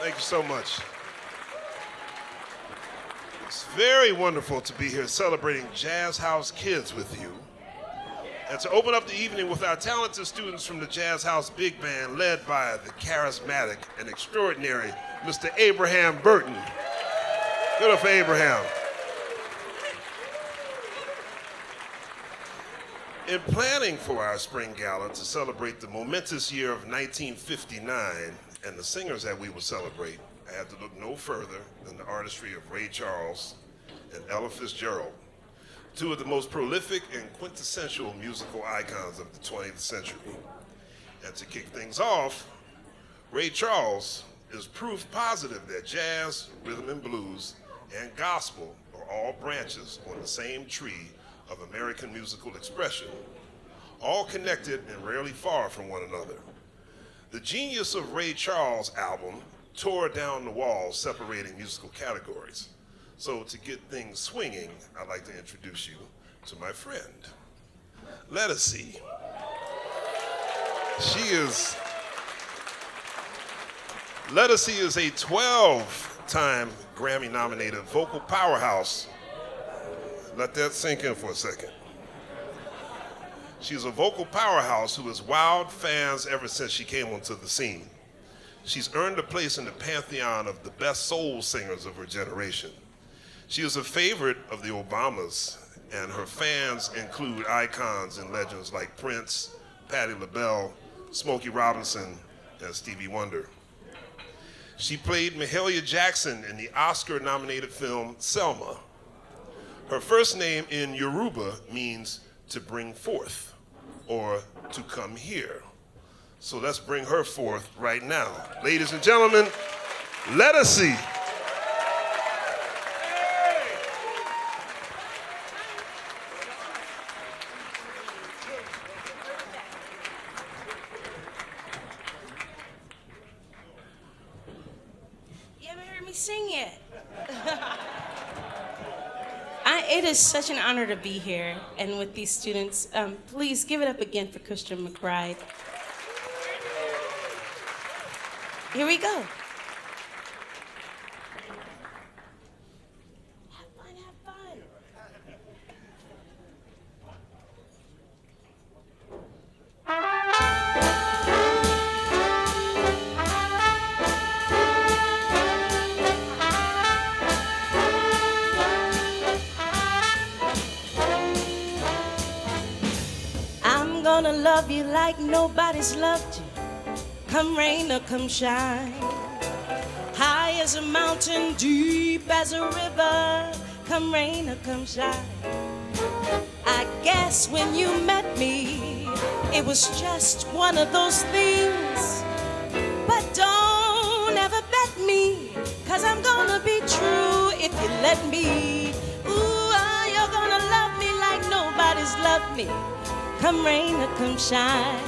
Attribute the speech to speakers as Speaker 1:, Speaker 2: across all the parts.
Speaker 1: Thank you so much. It's very wonderful to be here celebrating Jazz House Kids with you, and to open up the evening with our talented students from the Jazz House Big Band, led by the charismatic and extraordinary Mr. Abraham Burton. Give it up for Abraham. In planning for our spring gala to celebrate the momentous year of 1959 and the singers that we will celebrate, I had to look no further than the artistry of Ray Charles and Ella Fitzgerald, two of the most prolific and quintessential musical icons of the 20th century. And to kick things off, Ray Charles is proof positive that jazz, rhythm and blues, and gospel are all branches on the same tree of American musical expression, all connected and rarely far from one another. The genius of Ray Charles' album tore down the walls separating musical categories. So to get things swinging, I'd like to introduce you to my friend, Ledisi. Ledisi is a 12-time Grammy-nominated vocal powerhouse. Let that sink in for a second. She's a vocal powerhouse who has wowed fans ever since she came onto the scene. She's earned a place in the pantheon of the best soul singers of her generation. She is a favorite of the Obamas, and her fans include icons and legends like Prince, Patti LaBelle, Smokey Robinson, and Stevie Wonder. She played Mahalia Jackson in the Oscar-nominated film Selma. Her first name in Yoruba means to bring forth or to come here. So let's bring her forth right now. Ladies and gentlemen, Ledisi.
Speaker 2: You ever heard me sing yet? It is such an honor to be here and with these students. Please give it up again for Christian McBride. Here we go. Have fun, have fun. I'm gonna love you like nobody's loved you. Come rain or come shine. High as a mountain, deep as a river. Come rain or come shine. I guess when you met me, it was just one of those things. But don't ever bet me, 'cause I'm gonna be true if you let me. Ooh, you're gonna love me like nobody's loved me. Come rain or come shine.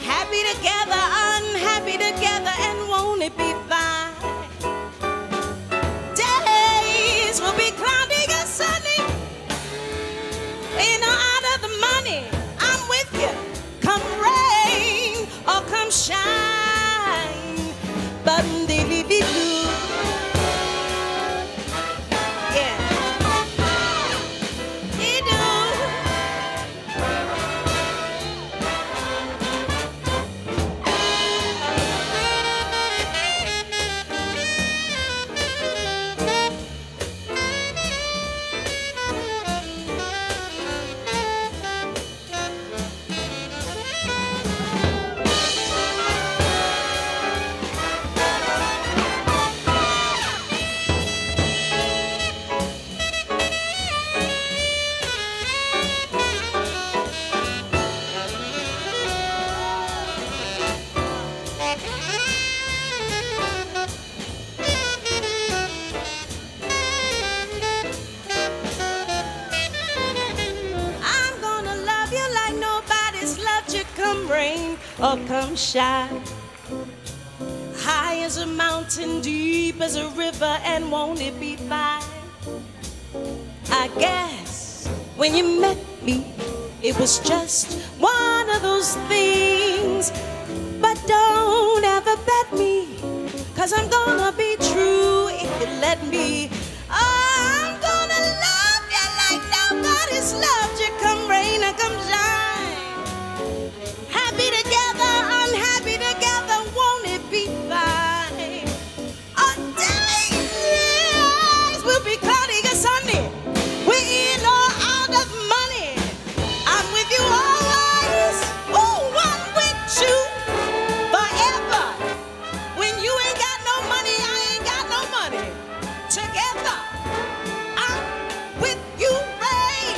Speaker 2: Happy together, unhappy together, and won't it be fine? Days will be cloudy or sunny. You know, out of the money, I'm with you. Come rain or come shine. Bum-dee-dee-dee-doo. Or come shine. High as a mountain, deep as a river, and won't it be fine? I guess when you met me, it was just one of those things. But don't ever bet me, 'cause I'm gonna be true if you let me. I'm gonna love you like nobody's loved you, come rain or come shine. Happy together, unhappy together, won't it be fine? Our days will be cloudy or sunny. We're in or out of money. I'm with you always. Oh, I'm with you forever. When you ain't got no money, I ain't got no money. Together, I'm with you, rain,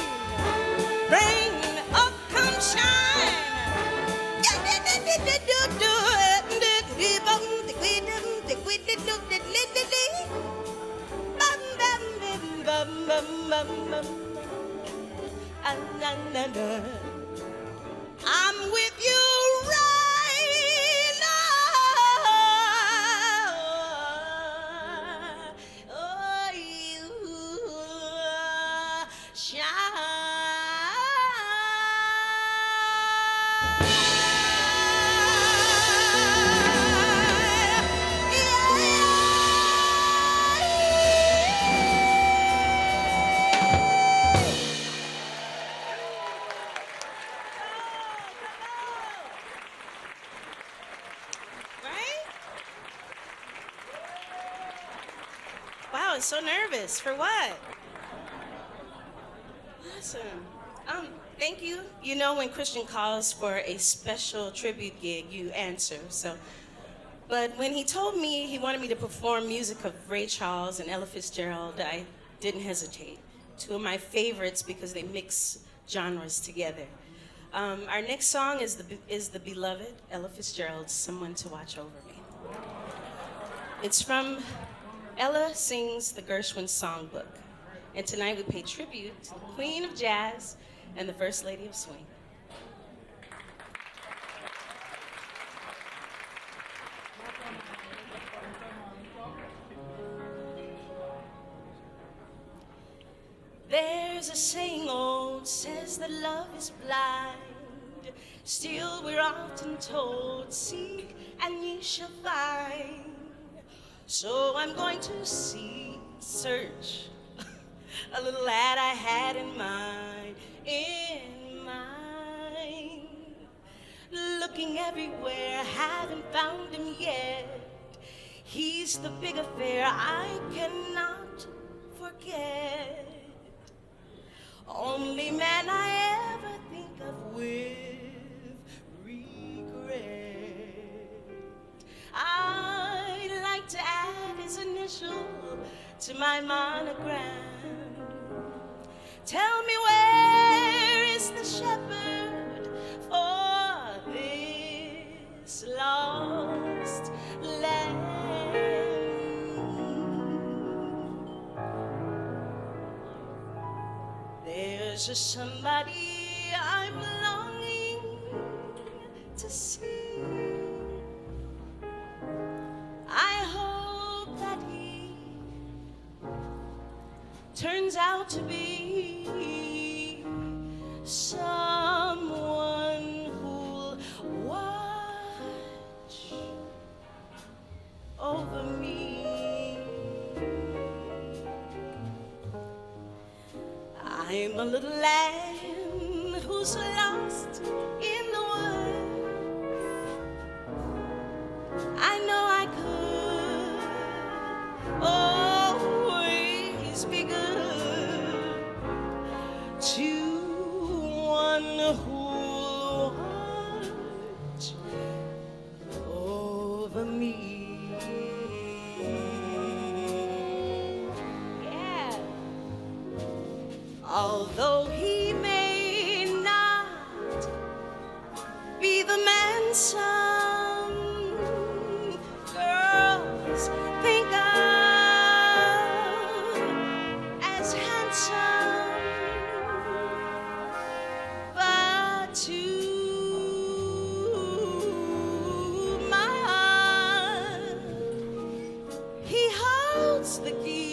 Speaker 2: rain up, come shine. I'm with you right now. Oh, you Right? Wow, I'm so nervous. For what? Awesome. Thank you. You know, when Christian calls for a special tribute gig, you answer. But when he told me he wanted me to perform music of Ray Charles and Ella Fitzgerald, I didn't hesitate. Two of my favorites because they mix genres together. Our next song is the beloved Ella Fitzgerald's "Someone to Watch Over Me." It's from Ella Sings the Gershwin Songbook. And tonight we pay tribute to the Queen of Jazz and the First Lady of Swing. There's a saying old says that love is blind. Still we're often told, seek and ye shall find. So I'm going to search a little lad I had in mind, Looking everywhere, haven't found him yet. He's the big affair I cannot forget. Only man I ever think of with regret. I'd like to add his initial to my monogram. Tell me, where is the shepherd for this lost lamb? There's just somebody I'm longing to see. I hope that he turns out to be someone who'll watch over me. I'm a little lamb who's lost in the woods. I know I could always be good to one who'll watch over me. Yeah. Although he may not be the man some girls think of as handsome, but to my heart he holds the key.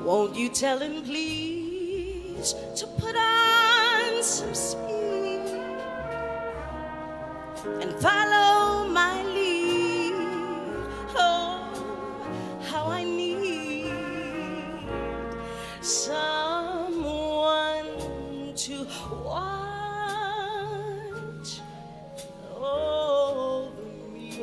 Speaker 2: Won't you tell him, please, to put on some speed and follow my lead. Oh, how I need someone to watch over me.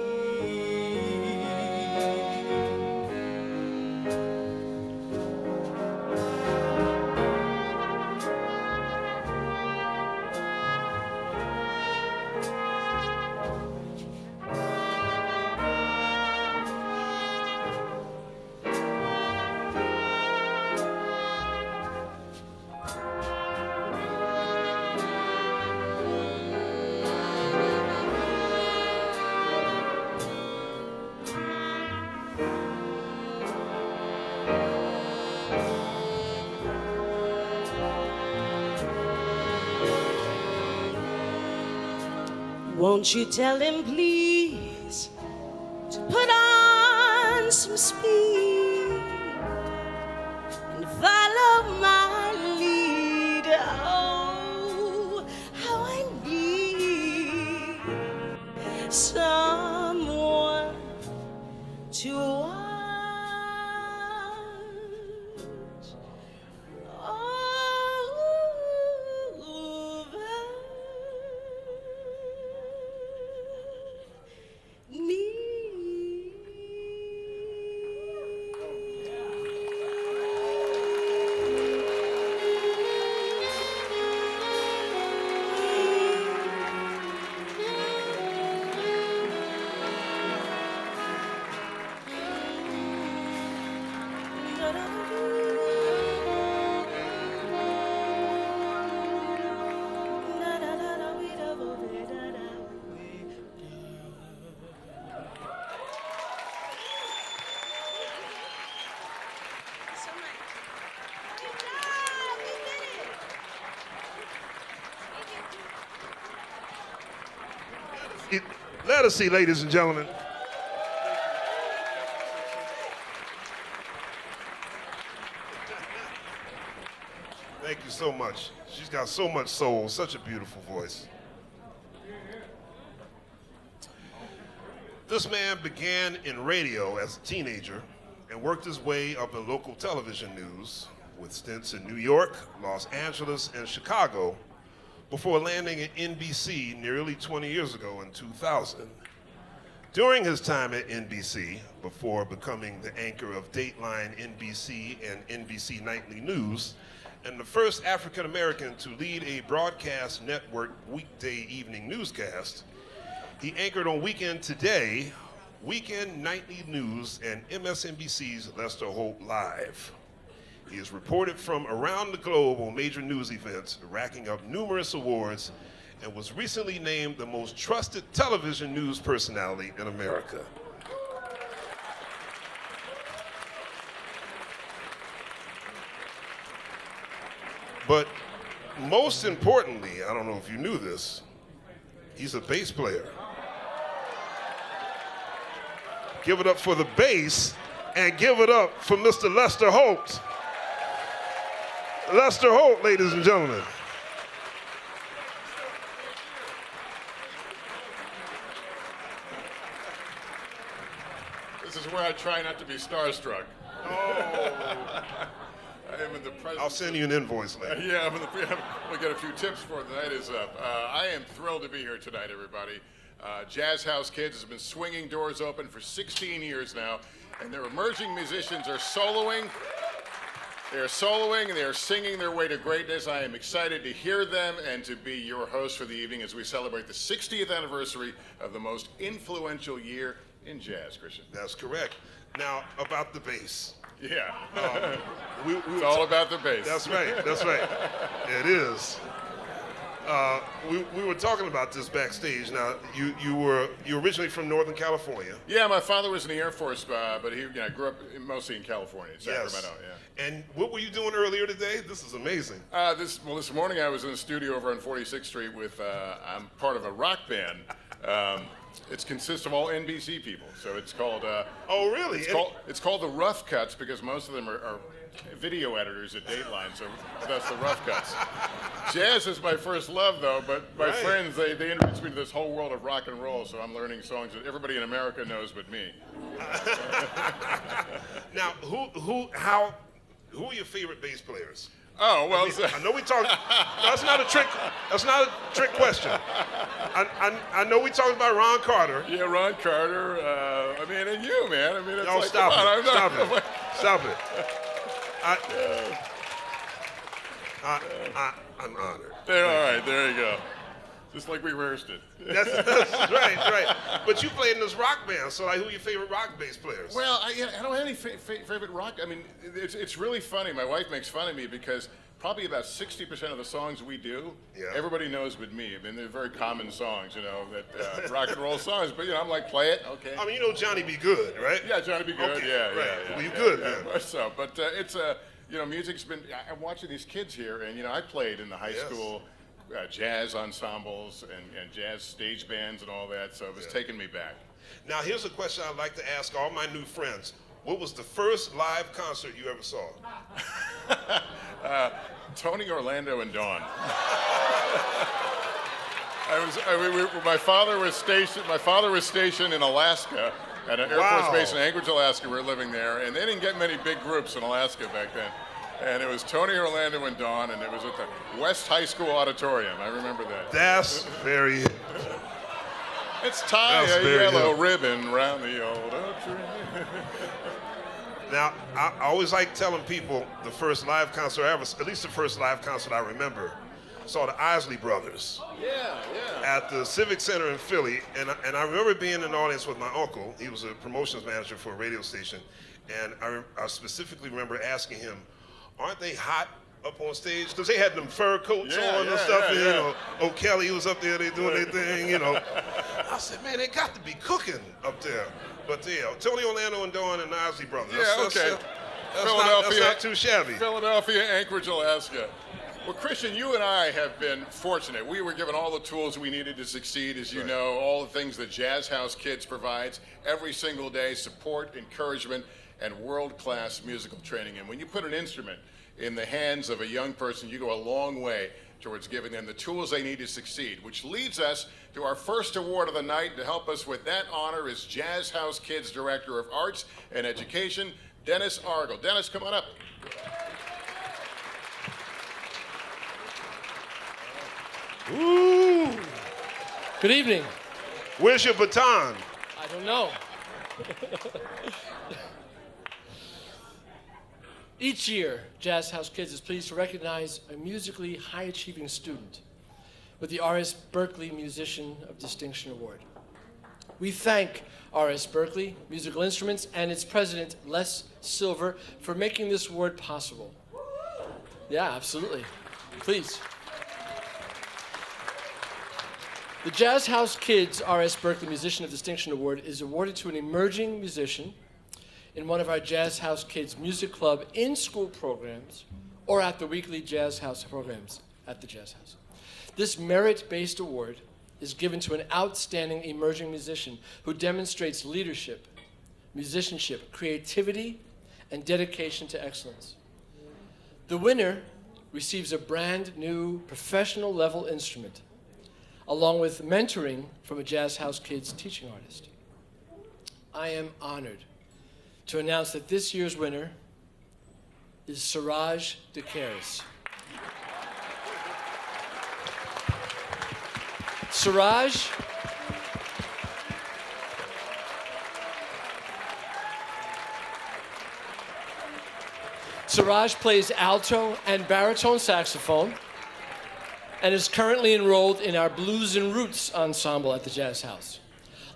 Speaker 2: Won't you tell him, please, to put on some speed and follow my lead? Oh, how I need someone to watch
Speaker 1: Ledisi, ladies and gentlemen. Thank you so much. She's got so much soul, such a beautiful voice. This man began in radio as a teenager and worked his way up in local television news with stints in New York, Los Angeles, and Chicago before landing at NBC nearly 20 years ago in 2000. During his time at NBC, before becoming the anchor of Dateline NBC and NBC Nightly News, and the first African American to lead a broadcast network weekday evening newscast, he anchored on Weekend Today, Weekend Nightly News, and MSNBC's Lester Holt Live. He is reported from around the globe on major news events, racking up numerous awards, and was recently named the most trusted television news personality in America. But most importantly, I don't know if you knew this, he's a bass player. Give it up for the bass, and give it up for Mr. Lester Holt. Lester Holt, ladies and gentlemen.
Speaker 3: This is where I try not to be starstruck.
Speaker 1: Oh.
Speaker 3: I am in the presence.
Speaker 1: I'll send you an invoice later.
Speaker 3: Yeah, we'll get a few tips for the night is up. I am thrilled to be here tonight, everybody. Jazz House KiDS has been swinging doors open for 16 years now, and their emerging musicians are soloing. They are soloing and they are singing their way to greatness. I am excited to hear them and to be your host for the evening as we celebrate the 60th anniversary of the most influential year in jazz, Christian.
Speaker 1: That's correct. Now, about the bass.
Speaker 3: Yeah.
Speaker 1: It's
Speaker 3: all about the bass.
Speaker 1: That's right. That's right. It is. We were talking about this backstage. Now, you originally from Northern California.
Speaker 3: Yeah, my father was in the Air Force, but he grew up mostly in California, in Sacramento.
Speaker 1: Yes.
Speaker 3: Yeah.
Speaker 1: And what were you doing earlier today? This is amazing.
Speaker 3: This morning I was in the studio over on 46th Street with. I'm part of a rock band. It consists of all NBC people, so it's called.
Speaker 1: Oh, really?
Speaker 3: It's called the Rough Cuts because most of them are video editors at Dateline, so that's the rough cuts. Jazz is my first love, though, but my friends, they introduced me to this whole world of rock and roll, so I'm learning songs that everybody in America knows but me.
Speaker 1: Now, who are your favorite bass players?
Speaker 3: Oh, well,
Speaker 1: I know we talked. That's not a trick. That's not a trick question. I know we talked about Ron Carter.
Speaker 3: Yeah, Ron Carter. I mean, and you, man. I mean, it's
Speaker 1: No,
Speaker 3: like,
Speaker 1: stop
Speaker 3: come on,
Speaker 1: it. Stop it. Stop it. I'm honored.
Speaker 3: There, all right, there you go. Just like we rehearsed it.
Speaker 1: That's right. But you played in this rock band, so like, who are your favorite rock bass players?
Speaker 3: Well, I don't have any favorite rock. I mean, it's really funny. My wife makes fun of me because probably about 60% of the songs we do, everybody knows but me. I mean, they're very common songs, you know, that rock and roll songs. But, you know, I'm like, play it, okay.
Speaker 1: I mean, you know Johnny B. Good, right?
Speaker 3: Yeah, Johnny B. Good,
Speaker 1: okay,
Speaker 3: yeah.
Speaker 1: Well, you good, man.
Speaker 3: So, but it's, you know, music's been, I'm watching these kids here, and, you know, I played in the high school jazz ensembles and jazz stage bands and all that, so it was taking me back.
Speaker 1: Now, here's a question I'd like to ask all my new friends. What was the first live concert you ever saw?
Speaker 3: Tony, Orlando, and Dawn. My father was stationed in Alaska at an Air Force base in Anchorage, Alaska. We were living there, and they didn't get many big groups in Alaska back then. And it was Tony, Orlando, and Dawn, and it was at the West High School Auditorium. I remember that.
Speaker 1: That's very...
Speaker 3: It's tie a yellow ribbon round the old oak tree.
Speaker 1: Now, I always like telling people the first live concert I ever, at least the first live concert I remember, saw the Isley Brothers. At the Civic Center in Philly, and I remember being in the audience with my uncle. He was a promotions manager for a radio station, and I specifically remember asking him, aren't they hot up on stage? Because they had them fur coats on and stuff, and, you know, O'Kelly was up there, they doing their thing, you know. I said, man, they got to be cooking up there. But yeah, Tony, Orlando, and Dawn and the Isley Brothers. That's not too shabby.
Speaker 3: Philadelphia, Anchorage, Alaska. Well, Christian, you and I have been fortunate. We were given all the tools we needed to succeed, as you know, all the things that Jazz House Kids provides every single day, support, encouragement, and world-class musical training. And when you put an instrument in the hands of a young person, you go a long way towards giving them the tools they need to succeed, which leads us to our first award of the night. To help us with that honor is Jazz House Kids Director of Arts and Education, Dennis Argel. Dennis, come on up.
Speaker 1: Ooh.
Speaker 4: Good evening.
Speaker 1: Where's your baton?
Speaker 4: I don't know. Each year, Jazz House Kids is pleased to recognize a musically high-achieving student with the R.S. Berkeley Musician of Distinction Award. We thank R.S. Berkeley Musical Instruments and its president, Les Silver, for making this award possible. Yeah, absolutely. Please. The Jazz House Kids R.S. Berkeley Musician of Distinction Award is awarded to an emerging musician in one of our Jazz House Kids Music Club in-school programs or at the weekly Jazz House programs at the Jazz House. This merit-based award is given to an outstanding emerging musician who demonstrates leadership, musicianship, creativity, and dedication to excellence. The winner receives a brand new professional level instrument, along with mentoring from a Jazz House Kids teaching artist. I am honored to announce that this year's winner is Suraj Decaris. Suraj plays alto and baritone saxophone and is currently enrolled in our Blues and Roots ensemble at the Jazz House.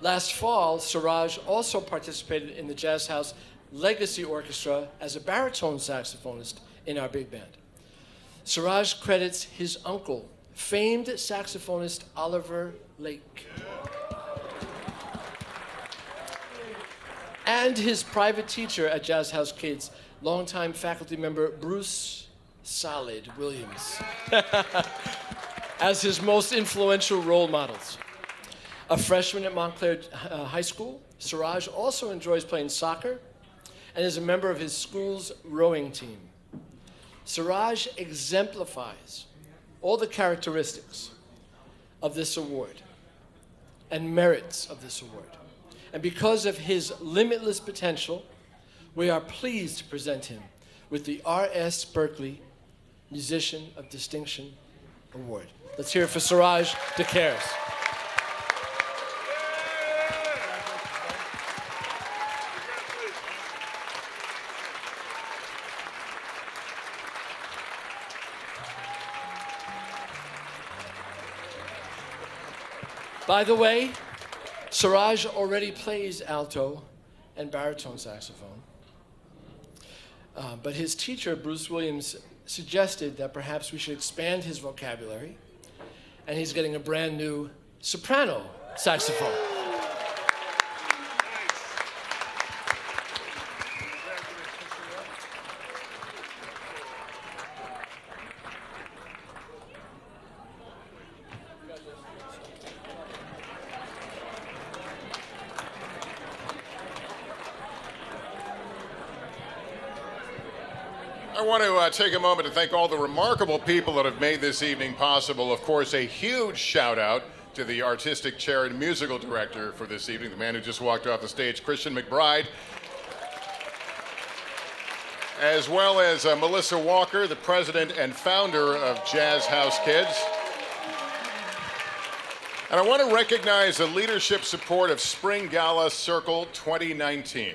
Speaker 4: Last fall, Suraj also participated in the Jazz House Legacy Orchestra as a baritone saxophonist in our big band. Suraj credits his uncle, famed saxophonist Oliver Lake, and his private teacher at Jazz House Kids, longtime faculty member Bruce Solid Williams, as his most influential role models. A freshman at Montclair High School, Suraj also enjoys playing soccer and is a member of his school's rowing team. Suraj exemplifies all the characteristics of this award and merits of this award. And because of his limitless potential, we are pleased to present him with the R.S. Berkeley Musician of Distinction Award. Let's hear it for Suraj DeCaires. By the way, Suraj already plays alto and baritone saxophone. But his teacher, Bruce Williams, suggested that perhaps we should expand his vocabulary, and he's getting a brand new soprano saxophone.
Speaker 3: I want to take a moment to thank all the remarkable people that have made this evening possible. Of course, a huge shout out to the artistic chair and musical director for this evening, the man who just walked off the stage, Christian McBride, as well as Melissa Walker, the president and founder of Jazz House Kids. And I want to recognize the leadership support of Spring Gala Circle 2019,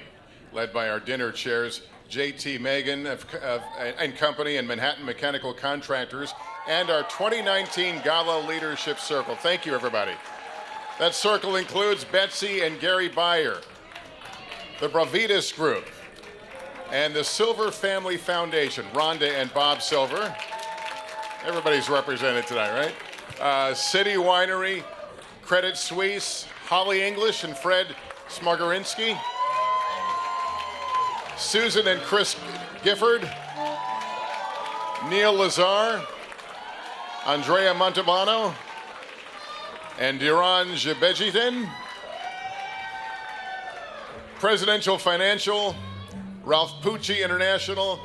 Speaker 3: led by our dinner chairs, J.T. Megan and Company and Manhattan Mechanical Contractors, and our 2019 Gala Leadership Circle. Thank you, everybody. That circle includes Betsy and Gary Beyer, the Bravitas Group, and the Silver Family Foundation, Rhonda and Bob Silver. Everybody's represented tonight, right? City Winery, Credit Suisse, Holly English and Fred Smargarinsky, Susan and Chris Gifford, Neil Lazar, Andrea Montalbano, and Diran Jebejitin, Presidential Financial, Ralph Pucci International,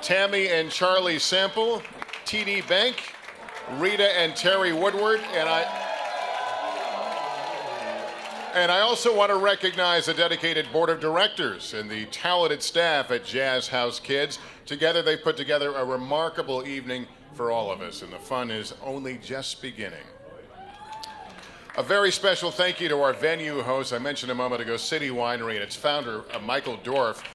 Speaker 3: Tammy and Charlie Sample, TD Bank, Rita and Terry Woodward, and I also want to recognize the dedicated board of directors and the talented staff at Jazz House Kids. Together, they put together a remarkable evening for all of us, and the fun is only just beginning. A very special thank you to our venue host. I mentioned a moment ago, City Winery, and its founder, Michael Dorff,